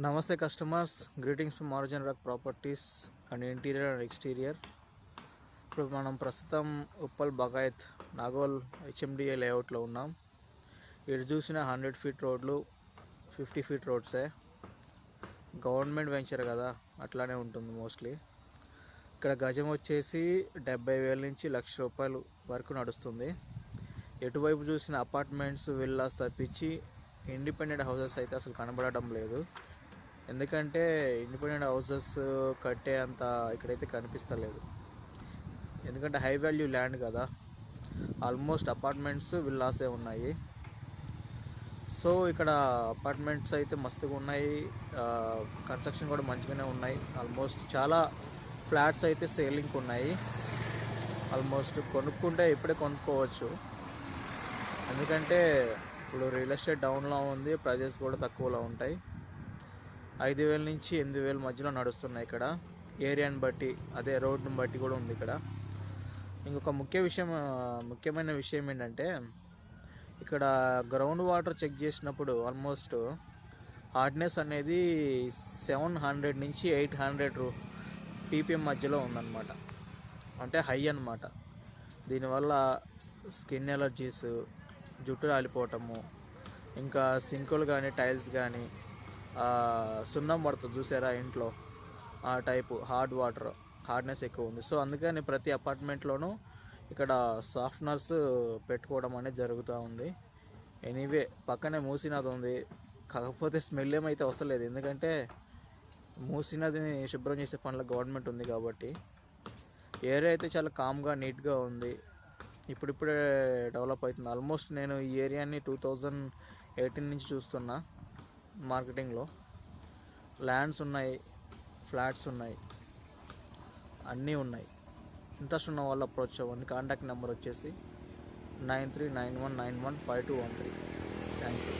నమస్తే customers, greetings from origin rock properties and interior and exterior. ఇప్పుడు మనం ప్రస్తుతం ఉప్పల్ బగాయత్ నాగోల్ హెచ్ఎండిఏ లేఅవుట్లో ఉన్నాం. ఇటు చూసిన 100 ఫీట్ రోడ్లు 50 ఫీట్ రోడ్సే. గవర్నమెంట్ వెంచర్ కదా, అట్లానే ఉంటుంది మోస్ట్లీ. ఇక్కడ గజం వచ్చేసి 70,000 నుంచి ₹1,00,000 వరకు నడుస్తుంది. ఎటువైపు చూసిన అపార్ట్మెంట్స్, విల్లాస్ తప్పించి ఇండిపెండెంట్ హౌసెస్ అయితే అసలు కనబడటం లేదు. ఎందుకంటే ఇండిపెండెంట్ హౌసెస్ కట్టే అంత ఇక్కడైతే కనిపిస్తలేదు. ఎందుకంటే హై వాల్యూ ల్యాండ్ కదా, ఆల్మోస్ట్ అపార్ట్మెంట్స్, విల్లాసే ఉన్నాయి. సో ఇక్కడ అపార్ట్మెంట్స్ అయితే మస్తుగా ఉన్నాయి, కన్స్ట్రక్షన్ కూడా మంచిగానే ఉన్నాయి. ఆల్మోస్ట్ చాలా ఫ్లాట్స్ అయితే సేలింగ్కి ఉన్నాయి. ఆల్మోస్ట్ కొనుక్కుంటే ఇప్పుడే కొనుక్కోవచ్చు. ఎందుకంటే ఇప్పుడు రియల్ ఎస్టేట్ డౌన్లో ఉంది, ప్రైజెస్ కూడా తక్కువలో ఉంటాయి. 5,000 నుంచి 8,000 మధ్యలో నడుస్తున్నాయి ఇక్కడ. ఏరియాని బట్టి, అదే రోడ్ని బట్టి కూడా ఉంది ఇక్కడ. ఇంకొక ముఖ్యమైన విషయం ఏంటంటే, ఇక్కడ గ్రౌండ్ వాటర్ చెక్ చేసినప్పుడు ఆల్మోస్ట్ హార్డ్నెస్ అనేది 700 నుంచి 800 ppm మధ్యలో ఉందన్నమాట. అంటే హై అన్నమాట. దీనివల్ల స్కిన్ ఎలర్జీస్, జుట్టు రాలిపోవటము, ఇంకా సింకులు కానీ టైల్స్ కానీ సున్నం పడుతుంది చూసారా ఇంట్లో, ఆ టైపు హార్డ్నెస్ ఎక్కువ ఉంది. సో అందుకని ప్రతి అపార్ట్మెంట్లోనూ ఇక్కడ సాఫ్ట్నర్స్ పెట్టుకోవడం అనేది జరుగుతూ ఉంది. ఎనీవే పక్కనే మూసీ నది ఉంది, కాకపోతే స్మెల్ ఏమైతే వస్తలేదు. ఎందుకంటే మూసీ నదిని శుభ్రం చేసే పనుల గవర్నమెంట్ ఉంది కాబట్టి. ఏరియా అయితే చాలా కామ్గా, నీట్గా ఉంది. ఇప్పుడిప్పుడే డెవలప్ అవుతుంది. ఆల్మోస్ట్ నేను ఈ ఏరియాని 2018 నుంచి చూస్తున్నా. మార్కెటింగ్లో ల్యాండ్స్ ఉన్నాయి, ఫ్లాట్స్ ఉన్నాయి, అన్నీ ఉన్నాయి. ఇంట్రెస్ట్ ఉన్న వాళ్ళు అప్రోచ్ అవ్వండి. కాంటాక్ట్ నెంబర్ వచ్చేసి 9391915213. Thank you.